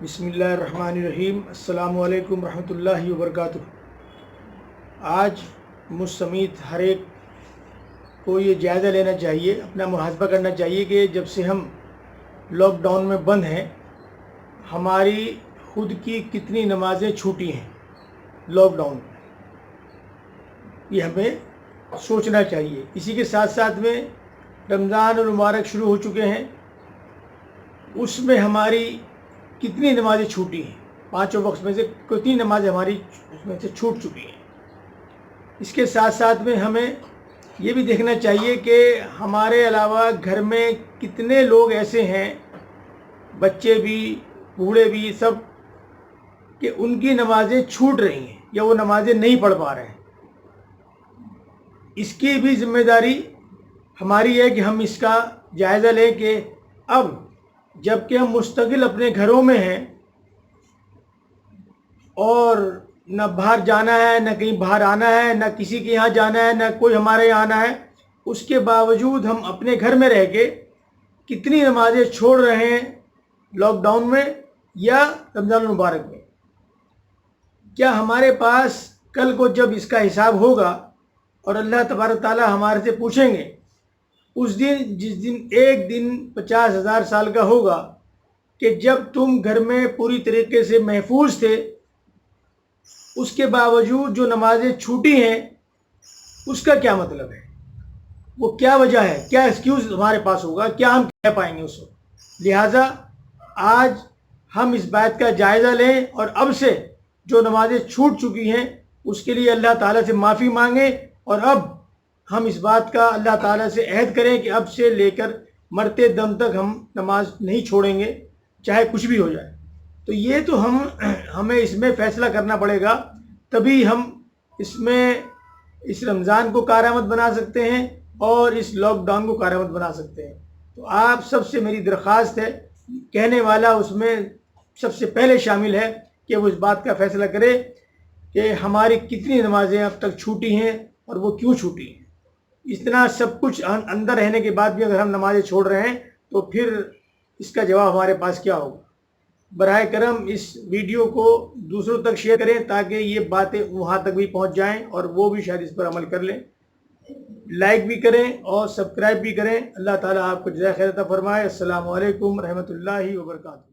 بسم اللہ الرحمن الرحیم۔ السلام علیکم ورحمۃ اللہ وبرکاتہ۔ آج مجھ سمیت ہر ایک کو یہ جائزہ لینا چاہیے، اپنا محاسبہ کرنا چاہیے کہ جب سے ہم لاک ڈاؤن میں بند ہیں ہماری خود کی کتنی نمازیں چھوٹی ہیں لاک ڈاؤن میں، یہ ہمیں سوچنا چاہیے۔ اسی کے ساتھ ساتھ میں رمضان المبارک شروع ہو چکے ہیں، اس میں ہماری کتنی نمازیں چھوٹی ہیں، پانچوں وقت میں سے کتنی نمازیں ہماری اس میں سے چھوٹ چکی ہیں۔ اس کے ساتھ ساتھ میں ہمیں یہ بھی دیکھنا چاہیے کہ ہمارے علاوہ گھر میں کتنے لوگ ایسے ہیں، بچے بھی بوڑھے بھی سب، کہ ان کی نمازیں چھوٹ رہی ہیں یا وہ نمازیں نہیں پڑھ پا رہے ہیں۔ اس کی بھی ذمہ داری ہماری ہے کہ ہم اس کا جائزہ لیں کہ اب جب کہ ہم مستقل اپنے گھروں میں ہیں اور نہ باہر جانا ہے، نہ کہیں باہر آنا ہے، نہ کسی کے یہاں جانا ہے، نہ کوئی ہمارے یہاں آنا ہے، اس کے باوجود ہم اپنے گھر میں رہ کے کتنی نمازیں چھوڑ رہے ہیں لاک ڈاؤن میں یا رمضان المبارک میں۔ کیا ہمارے پاس کل کو جب اس کا حساب ہوگا اور اللہ تبارک تعالیٰ ہمارے سے پوچھیں گے، اس دن جس دن ایک دن 50,000 سال کا ہوگا، کہ جب تم گھر میں پوری طریقے سے محفوظ تھے اس کے باوجود جو نمازیں چھوٹی ہیں اس کا کیا مطلب ہے، وہ کیا وجہ ہے، کیا ایکسکیوز ہمارے پاس ہوگا، کیا ہم کہہ پائیں گے اس وقت۔ لہٰذا آج ہم اس بات کا جائزہ لیں اور اب سے جو نمازیں چھوٹ چکی ہیں اس کے لیے اللہ تعالیٰ سے معافی مانگیں، اور اب ہم اس بات کا اللہ تعالیٰ سے عہد کریں کہ اب سے لے کر مرتے دم تک ہم نماز نہیں چھوڑیں گے، چاہے کچھ بھی ہو جائے۔ تو یہ تو ہمیں اس میں فیصلہ کرنا پڑے گا، تبھی ہم اس میں اس رمضان کو کارآمد بنا سکتے ہیں اور اس لاک ڈاؤن کو کارآمد بنا سکتے ہیں۔ تو آپ سب سے میری درخواست ہے، کہنے والا اس میں سب سے پہلے شامل ہے، کہ وہ اس بات کا فیصلہ کرے کہ ہماری کتنی نمازیں اب تک چھوٹی ہیں اور وہ کیوں چھوٹی ہیں۔ اتنا سب کچھ اندر رہنے کے بعد بھی اگر ہم نمازیں چھوڑ رہے ہیں تو پھر اس کا جواب ہمارے پاس کیا ہوگا۔ براہ کرم اس ویڈیو کو دوسروں تک شیئر کریں تاکہ یہ باتیں وہاں تک بھی پہنچ جائیں اور وہ بھی شاید اس پر عمل کر لیں۔ لائک بھی کریں اور سبسکرائب بھی کریں۔ اللہ تعالیٰ آپ کو جزائے خیر عطا فرمائے۔ السلام علیکم رحمۃ اللہ وبرکاتہ۔